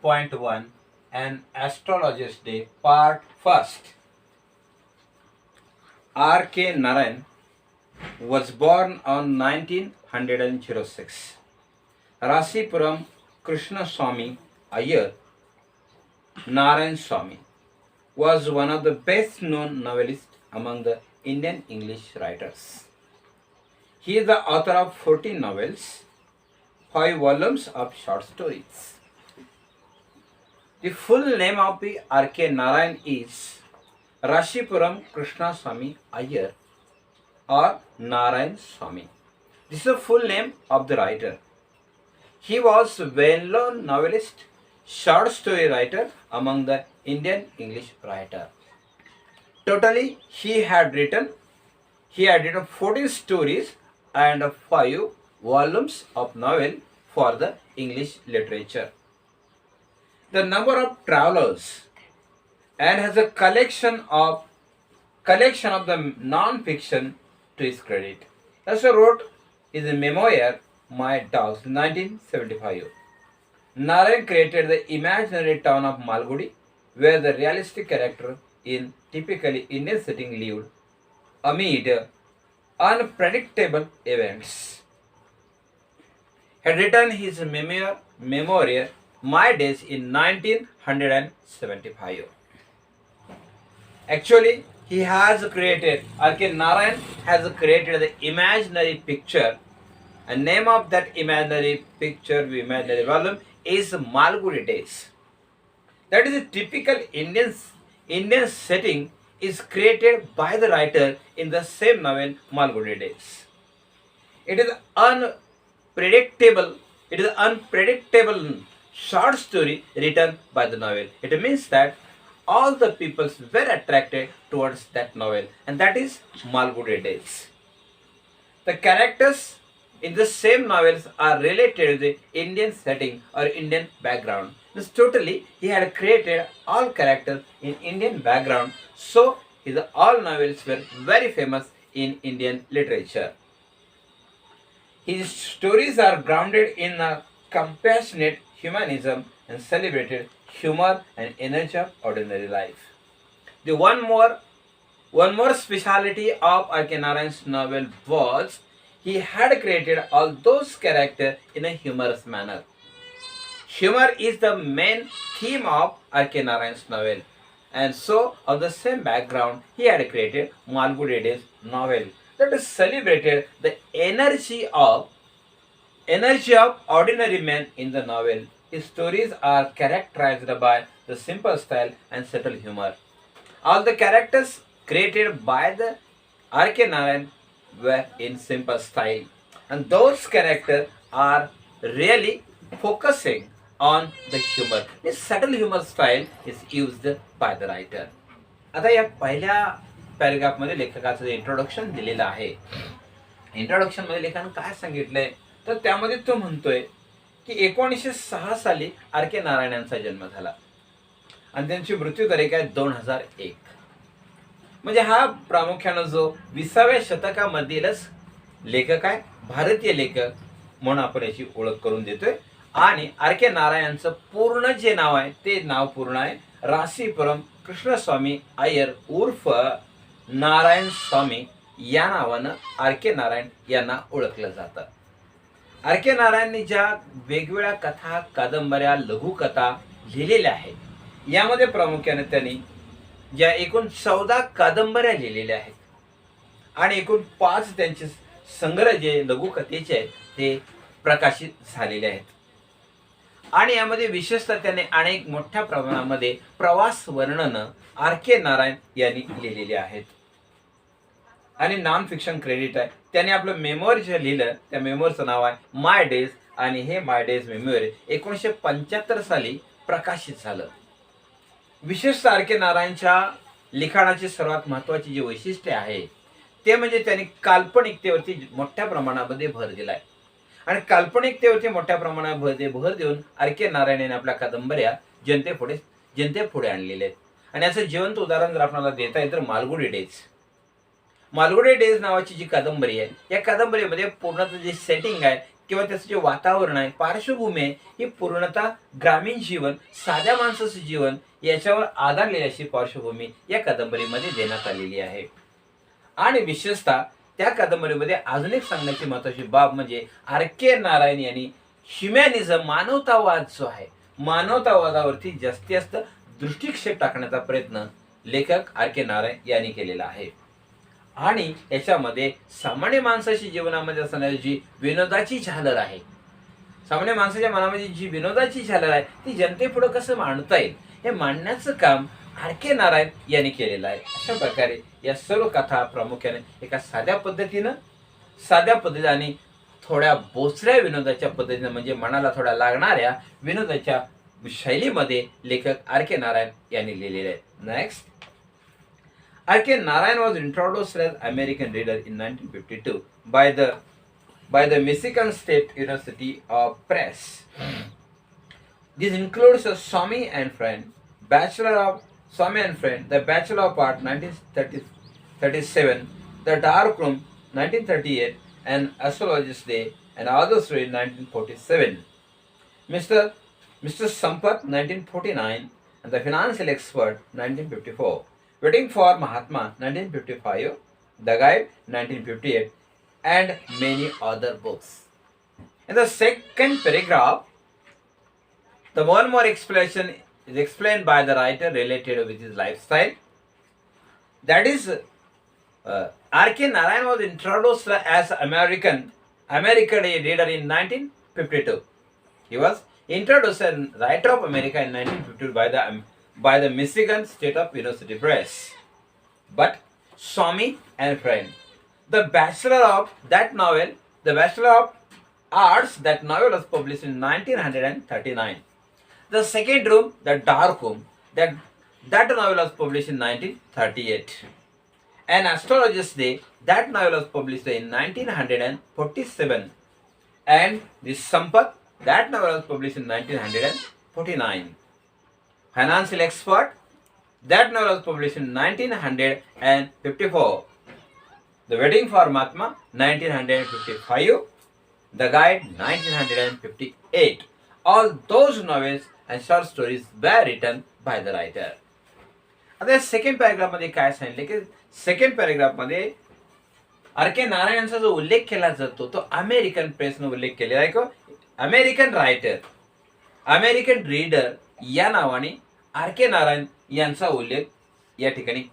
Part-1 An Astrologers Day Part-1. R.K. Narayan was born on 1906. Rasipuram Krishna Swami Iyer Narayan Swami was one of the best known novelists among the Indian English writers. He is the author of 14 novels, 5 volumes of short stories. The full name of the R.K. Narayan is Rashipuram Krishna Swami Iyer or Narayan Swami. This is the full name of the writer. He was a well-known novelist, short story writer among the Indian English writer. Totally, he had written 14 stories and 5 volumes of novel for the English literature. The number of travelers and has a collection of the non-fiction to his credit. Also wrote his memoir My Dogs 1975. Narayan created the imaginary town of Malgudi, where the realistic character in typically Indian setting lived amid unpredictable events. Had written his memoir My Days in 1975. Actually, R.K. Narayan has created the imaginary picture. The name of that imaginary volume is Malgudi Days. That is a typical Indian setting is created by the writer in the same novel Malgudi Days. It is unpredictable short story written by the novel. It means that all the peoples were attracted towards that novel, and that is Malgudi Days. The characters in the same novels are related to the Indian setting or Indian background. This totally he had created all characters in Indian background, so his all novels were very famous in Indian literature. His stories are grounded in a compassionate humanism and celebrated humor and energy of ordinary life. The one more speciality of R.K. Narayan's novel was he had created all those characters in a humorous manner. Humor is the main theme of R.K. Narayan's novel, and so on the same background he had created Malgudi Days novel that is celebrated the energy of ordinary men in the novel. His stories are characterized by the simple style and subtle humor. All the characters created by the R.K. Narayan were in simple style, and those characters are really focusing on the humor. This subtle humor style is used by the writer. आता या पहिल्या पॅरेग्राफमध्ये लेखकाचं introduction दिलेलं आहे. Introduction मध्ये लेखकाने काय सांगितलंय तर त्यामध्ये तो म्हणतोय की 1906 साली R.K. नारायण यांचा जन्म झाला आणि त्यांची मृत्यू तारीख आहे 2001. म्हणजे हा प्रामुख्याने जो 20व्या शतकामधीलच लेखक आहे, भारतीय लेखक म्हणून आपण याची ओळख करून देतोय. आणि R.K. नारायणचं पूर्ण जे नाव आहे ते नाव पूर्ण आहे राशीपुरम कृष्णस्वामी अय्यर उर्फ नारायण स्वामी या नावानं R.K. नारायण यांना ओळखलं जातं. R.K. नारायणनी ज्या वेगवेगळ्या कथा, कादंबऱ्या, लघुकथा लिहिलेल्या आहेत, यामध्ये प्रामुख्याने त्यांनी ज्या एकूण 14 कादंबऱ्या लिहिलेल्या आहेत आणि एकूण 5 त्यांचे संग्रह जे लघुकथेचे आहेत ते प्रकाशित झालेले आहेत. आणि यामध्ये विशेषतः त्याने अनेक मोठ्या प्रमाणामध्ये प्रवास वर्णनं R.K. नारायण यांनी लिहिलेली आहेत. आणि नॉन फिक्शन क्रेडिट आहे. त्याने आपलं मेमोर जे लिहिलं त्या मेमोरचं नाव आहे माय डेज आणि हे माय डेज मेमोर 1975 साली प्रकाशित झालं. विशेषतः R.K. नारायणच्या लिखाणाची सर्वात महत्त्वाची जी वैशिष्ट्य आहे ते म्हणजे त्यांनी काल्पनिकतेवरती मोठ्या प्रमाणामध्ये भर दिलाय. आणि काल्पनिकतेवरती मोठ्या प्रमाणामध्ये भर देऊन R.K. नारायण यांनी आपल्या कादंबऱ्या जनतेपुढे आणलेल्या आहेत. आणि याचं जिवंत उदाहरण जर आपल्याला देता येईल तर मालगुडी डेज नावाची जी कादंबरी आहे या कादंबरीमध्ये पूर्णतः जे सेटिंग आहे किंवा त्याचं जे वातावरण आहे, पार्श्वभूमी आहे, ही पूर्णतः ग्रामीण जीवन, साध्या माणसाचं जीवन याच्यावर आधारलेली अशी पार्श्वभूमी या कादंबरीमध्ये देण्यात आलेली आहे. आणि विशेषतः त्या कादंबरीमध्ये अजून एक सांगण्याची महत्वाची बाब म्हणजे आर के नारायण यांनी ह्युमॅनिझम, मानवतावाद जो आहे, मानवतावादावरती जास्तीत जास्त दृष्टिक्षेप टाकण्याचा प्रयत्न लेखक आर के नारायण यांनी केलेला आहे. आणि याच्यामध्ये सामान्य माणसाची जीवनामध्ये असणारी जी विनोदाची झालर आहे, सामान्य माणसाच्या मनामध्ये जी विनोदाची झालर आहे, ती जनतेपुढे कसं मांडता येईल हे मांडण्याचं काम आर के नारायण यांनी केलेलं आहे. अशा प्रकारे या सर्व कथा प्रामुख्याने एका साध्या पद्धतीने आणि थोड्या बोचऱ्या विनोदाच्या पद्धतीने, म्हणजे मनाला थोड्या लागणाऱ्या विनोदाच्या शैलीमध्ये लेखक आर के नारायण यांनी लिहिलेले आहे. नेक्स्ट, आर के Narayan was introduced as American reader in 1952 by the Michigan State University of Press. This includes a Swami and Friend, Bachelor of Swami and Friend, The Bachelor of Art 1937, The Dark Room 1938, An Astrologers Day and Other Story 1947, Mr. Sampath 1949, and The Financial Expert 1954. Waiting for Mahatma 1955, The Guide 1958, and many other books. In the second paragraph, the one more explanation is explained by the writer related with his lifestyle. That is, R. K. Narayan was introduced as American reader in 1952. He was introduced as writer of America in 1952 by the Michigan State of University Press. But Swami and Friend, the Bachelor of Arts, that novel was published in 1939. The Second Room, The Dark Room, that novel was published in 1938. An Astrologers Day, that novel was published in 1947. And The Sampath, that novel was published in 1949. Financial Expert, that novel was published in 1954. The Wedding for Mahatma 1955. The Guide 1958. All those novels and short stories were written by the writer. आता second paragraph मध्ये काय सांगितले की second paragraph मध्ये are के नारायणचा जो उल्लेख केला जातो तो अमेरिकन प्रेसने उल्लेख केलेला आहे की अमेरिकन रायटर, अमेरिकन रीडर या नावाने आर के नारायण यांचा उल्लेख या ठिकाणी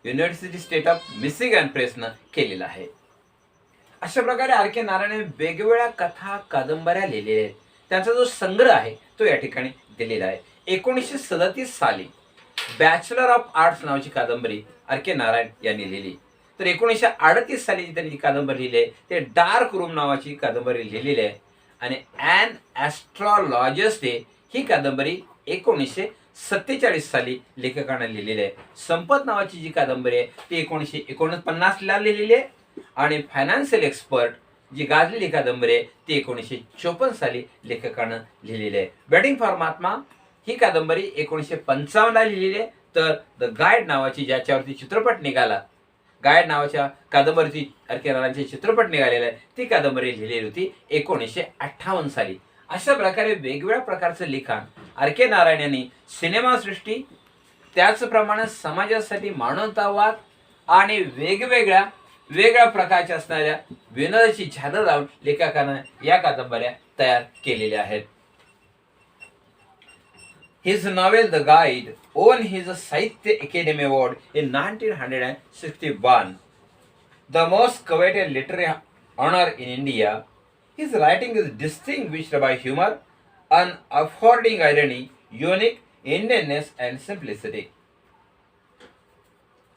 युनिव्हर्सिटी स्टेट ऑफ मिशिगन प्रेसनं केलेला आहे. अशा प्रकारे आर के नारायण वेगवेगळ्या कथा, कादंबऱ्या लिहिलेल्या आहेत. त्यांचा जो संग्रह आहे तो या ठिकाणी दिलेला आहे. 1937 साली बॅचलर ऑफ आर्ट्स नावाची कादंबरी आर के नारायण यांनी लिहिली. तर 1938 साली जी त्यांनी कादंबरी लिहिली आहे ते डार्क रूम नावाची कादंबरी लिहिलेली आहे. आणि ॲन ॲस्ट्रॉलॉजर्स डे ही कादंबरी 1947 साली लेखकाने लिहिलेली आहे. संपत नावाची जी कादंबरी आहे ती 1949 ला लिहिलेली आहे. आणि फायनान्शियल एक्सपर्ट जी गाजलेली कादंबरी आहे ती 1954 साली लेखकानं लिहिलेली आहे. वेडिंग फॉर महात्मा ही कादंबरी 1955 ला लिहिलेली आहे. तर द गाईड नावाची ज्याच्यावरती चित्रपट निघाला, गाईड नावाच्या कादंबरीची आर के नारायणचे चित्रपट निघालेला आहे, ती कादंबरी लिहिलेली होती 1958 साली. अशा प्रकारे वेगवेगळ्या प्रकारचं लिखाण आर के नारायण यांनी सिनेमासृष्टी, त्याचप्रमाणे समाजासाठी मानवतावाद आणि वेगवेगळ्या प्रकारच्या असणाऱ्या विनोदाची झालर लावून लेखकानं या कादंबऱ्या तयार केलेल्या आहेत. His novel The Guide won his Sahitya Academy Award in 1961, the most coveted literary honor in India. His writing is distinguished by humor, unaffording irony, unique Indianness and simplicity.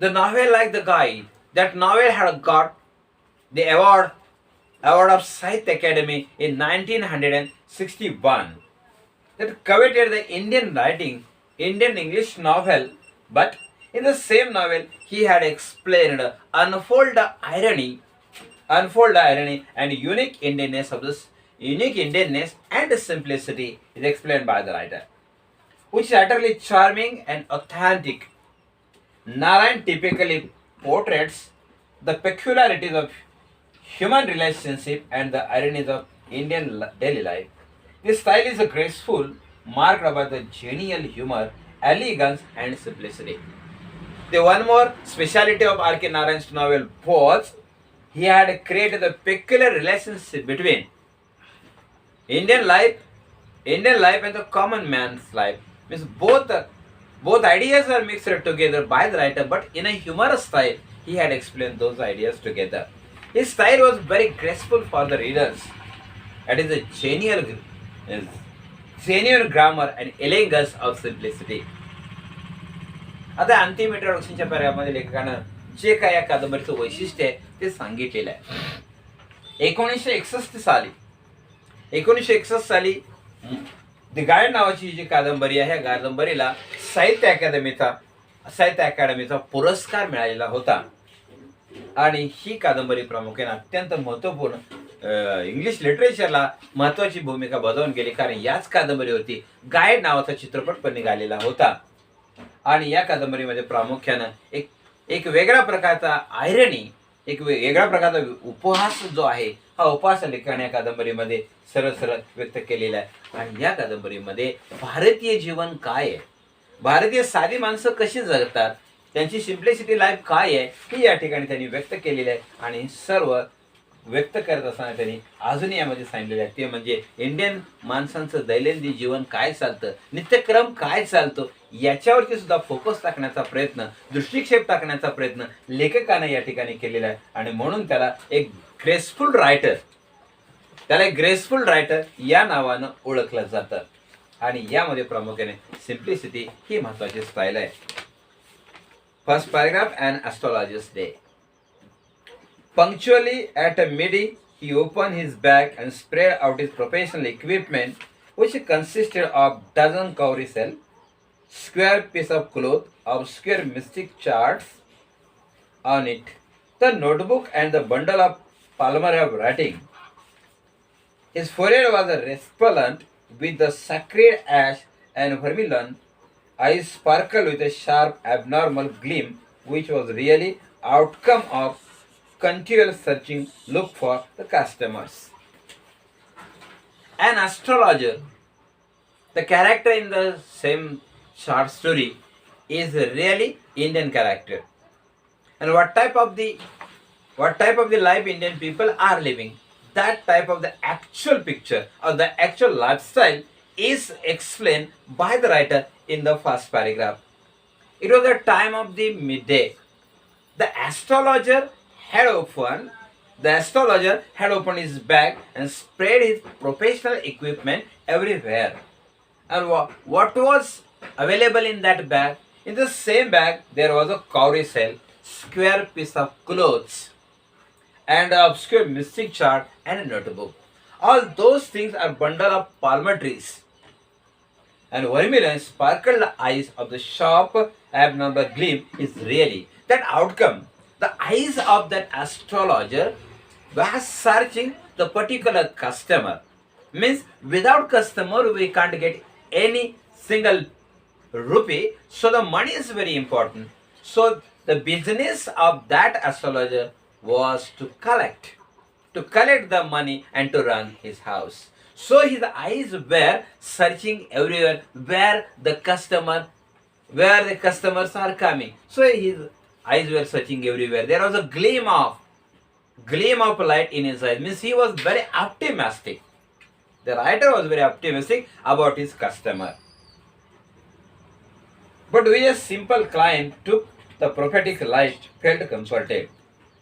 The novel like The Guide, that novel had got the award of Sahitya Academy in 1961. That coveted the Indian English novel, but in the same novel he had explained unfold irony and unique Indianness and simplicity is explained by the writer, which is utterly charming and authentic. Narayan typically portrays the peculiarities of human relationship and the ironies of daily life. This style is graceful, marked by the genial humor, elegance, and simplicity. The one more speciality of R.K. Narayan's novel was he had created a peculiar relationship between Indian life, Indian life and the common man's life. Means both ideas are mixed together by the writer, but in a humorous style, he had explained those ideas together. His style was very graceful for the readers. It is a genuine grammar and elegance of simplicity. आता अंतिम इंट्रोडक्शनच्या पॅराग्राफमध्ये लेखकानं जे काय या कादंबरीचं वैशिष्ट्य आहे ते सांगितलेलं आहे. 1961 साली द गाईड नावाची जी कादंबरी आहे, ह्या कादंबरीला साहित्य अकादमीचा पुरस्कार मिळालेला होता. आणि ही कादंबरी प्रामुख्याने अत्यंत महत्त्वपूर्ण इंग्लिश लिटरेचरला महत्त्वाची भूमिका बजावून गेली, कारण याच कादंबरीवरती गाईड नावाचा चित्रपट पण निघालेला होता. आणि या कादंबरीमध्ये प्रामुख्यानं एक वेगळ्या प्रकारचा आयरनी, एक वेगळ्या प्रकारचा उपहास जो आहे, हा उपहास लेखकाने या कादंबरीमध्ये सरळ सरळ व्यक्त केलेला आहे. आणि या कादंबरीमध्ये भारतीय जीवन काय आहे, भारतीय साधी माणसं कशी जगतात, त्यांची सिम्प्लिसिटी लाईफ काय आहे, ही या ठिकाणी त्यांनी व्यक्त केलेली आहे. आणि सर्व व्यक्त करत असताना त्यांनी अजून यामध्ये सांगितलेलं आहे, ते म्हणजे इंडियन माणसांचं दैनंदिन जीवन काय चालतं, नित्यक्रम काय चालतो, याच्यावरती सुद्धा फोकस टाकण्याचा प्रयत्न, दृष्टिक्षेप टाकण्याचा प्रयत्न लेखकानं या ठिकाणी केलेला आहे. आणि म्हणून त्याला एक ग्रेसफुल रायटर या नावानं ओळखलं जातं. आणि यामध्ये प्रामुख्याने सिम्प्लिसिटी ही महत्वाची स्टाईल आहे. First paragraph, An Astrologers Day. Punctually at midday, he opened his bag and spread out his professional equipment, which consisted of dozen cowrie cell, square piece of cloth, obscure mystic charts on it, the notebook and the bundle of palmarive writing. His forehead was resplendent with the sacred ash and vermilion. Eyes sparkled with a sharp, abnormal gleam, which was really outcome of continual searching look for the customers. An astrologer, the character in the same short story, is really Indian character. And what type of the life Indian people are living, that type of the actual picture or the actual lifestyle is explained by the writer in the first paragraph. It was the time of the midday. The astrologer had opened his bag and spread his professional equipment everywhere. And what was available in that bag? In the same bag, there was a cowrie cell, square piece of clothes, and an obscure mystic chart and a notebook. All those things are bundle of palmer trees. And vermilion sparkled eyes of the sharp abnormal gleam is really that outcome. The eyes of that astrologer were searching the particular customer. Means without customer we can't get any single rupee. So the money is very important. So the business of that astrologer was to collect the money and to run his house. So his eyes were searching everywhere where the customers are coming. So his eyes were searching everywhere. There was a gleam of light in his eyes. Means he was very optimistic. The writer was very optimistic about his customer. But we, a simple client, took the prophetic light, felt comforted.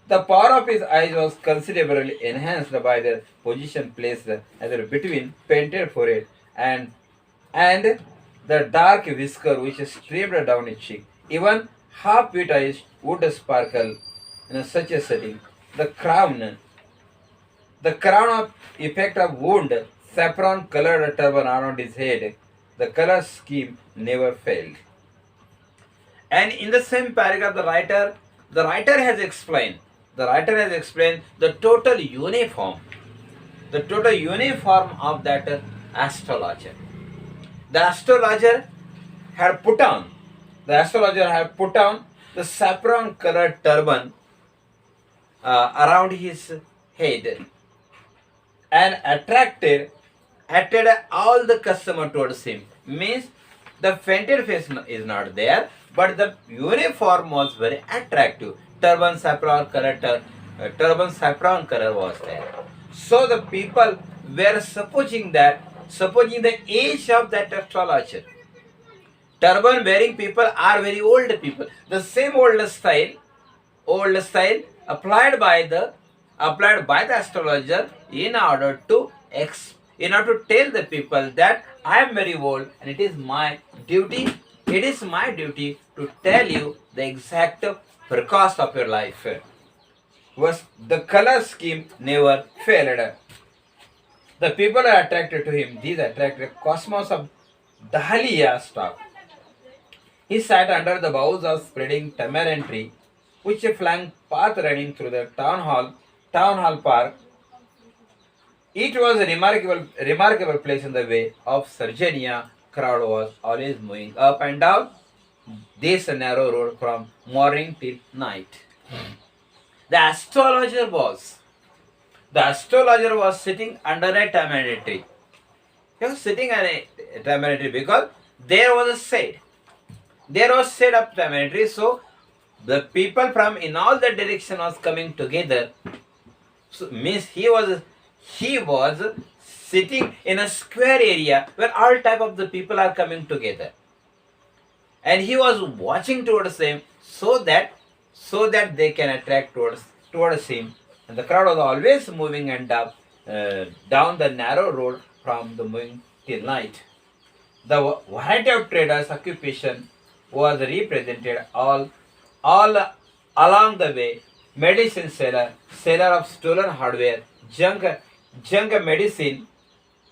The power of his eyes was considerably enhanced by their position placed either between painted forehead and the dark whisker which streamed down his cheek. Even half-wit eyes would sparkle in such a setting. The crown of effect of wound, saffron-colored turban around his head, the color scheme never failed. And in the same paragraph, the writer has explained the total uniform of that astrologer. The astrologer had put on the saffron colored turban around his head, and attracted all the customer towards him. Means the fainted face is not there, but the uniform was very attractive. Turban saffron color was there. So the people were supposing the age of that astrologer. Turban wearing people are very old people. The same old style applied by the astrologer in order to tell the people that I am very old and it is my duty to tell you the exact forecast of your life. Was the color scheme never failed. The people are attracted to him. These attracted cosmos of Dahlia stock. He sat under the boughs of spreading tamarind tree, which flanked path running through the town hall park. It was a remarkable place in the way of Sardinia. Crowd was always moving up and down this narrow road from morning till night. The astrologer was sitting under a tamarind tree. He was sitting on a tamarind tree because there was a shade. There was shade of tamarind tree, so the people from in all the direction was coming together. So means he was sitting in a square area where all type of the people are coming together, and he was watching towards them so that they can attract towards him. And the crowd was always moving and up down the narrow road from the morning till night. The variety of traders' occupation was represented all along the way. Medicine seller of stolen hardware, junk medicine,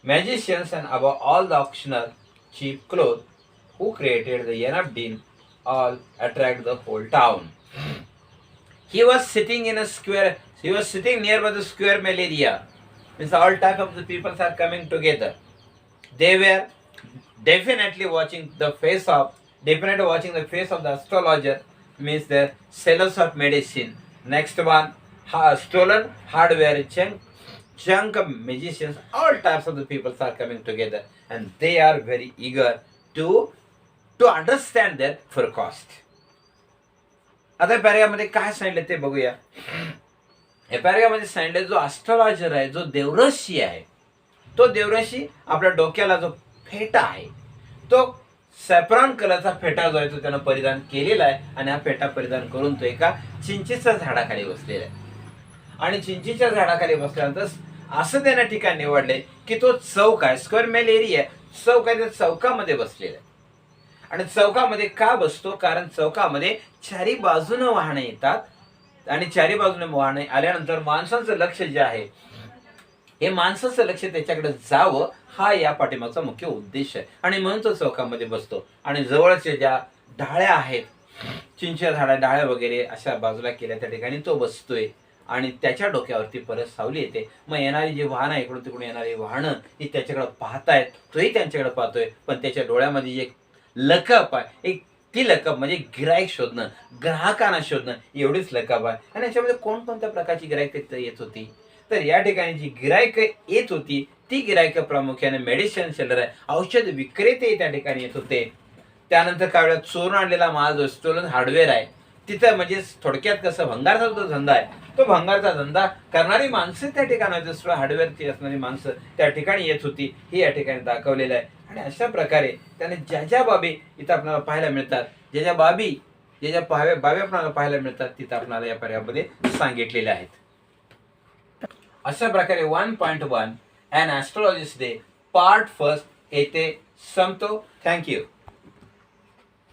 magicians, and above all the auctioneer, cheap clothes, who created the enough din, all attract the whole town. He was sitting in a square. He was sitting nearby the square mill area. Means all type of the people are coming together. They were definitely watching the face of the astrologer. Means the sellers of medicine. Next one, stolen hardware, junk magicians. All types of the people are coming together, and they are very eager to understand their forecast. आता पॅरेग्राफमध्ये काय सांगितलं ते बघूया. या पॅरेग्राफमध्ये सांगितलं, जो astrologer आहे, जो देवरशी आहे, तो देवरशी आपल्या डोक्याला जो फेटा आहे, तो सॅफ्रॉन कलरचा फेटा जो आहे तो त्यानं परिधान केलेला आहे. आणि हा फेटा परिधान करून तो एका चिंचेच्या झाडाखाली बसलेला आहे. आणि चिंचेच्या झाडाखाली बसल्यानंतर असं त्यानं ठिकाण निवडले की तो चौक आहे, स्क्वेअर मेल एरिया चौक आहे, त्या चौकामध्ये बसलेला आहे. आणि चौकामध्ये का बसतो? कारण चौकामध्ये चारी बाजूने वाहने येतात, आणि चारी बाजूने वाहने आल्यानंतर माणसाचं लक्ष जे आहे, हे माणसाचं लक्ष त्याच्याकडे जावं, हा या पाठीमागचा मुख्य उद्देश आहे. आणि म्हणून तो चौकामध्ये बसतो. आणि जवळचे ज्या डाळ्या आहेत, चिंचेच्या डाळ्या वगैरे अशा बाजूला केल्या, त्या ठिकाणी तो बसतोय. आणि त्याच्या डोक्यावरती परत सावली येते. मग येणारी जी वाहनं आहे, इकडून तिकडून येणारी वाहनं ही त्याच्याकडे पाहतायत, तोही त्यांच्याकडे पाहतोय. पण त्याच्या डोळ्यामध्ये जे लकप आहे, ती लकप म्हणजे गिराईक शोधणं, ग्राहकांना शोधणं, एवढीच लकप आहे. आणि याच्यामध्ये कोणकोणत्या प्रकारची गिराईक येत होती? तर या ठिकाणी जी गिराईक येत होती, ती गिराईक प्रामुख्याने मेडिसिन सेलर आहे, औषध विक्रेते त्या ठिकाणी येत होते. त्यानंतर काही वेळा चोरून आणलेला माल जो स्टोलन हार्डवेअर आहे, तिथं म्हणजे थोडक्यात कसं भंगारचा जो धंदा आहे, तो भंगारचा धंदा करणारी माणसं त्या ठिकाणी होती, हार्डवेअरची असणारी माणसं त्या ठिकाणी येत होती, ही या ठिकाणी दाखवलेलं आहे. आणि अशा प्रकारे त्याने ज्या बाबी इथं आपल्याला पाहायला मिळतात, ज्या बाबी आपल्याला पाहायला मिळतात, तिथं आपल्याला या पर्यायामध्ये सांगितलेल्या आहेत. अशा प्रकारे 1.1 An Astrologers Day Part 1 येथे संपतो. थँक्यू.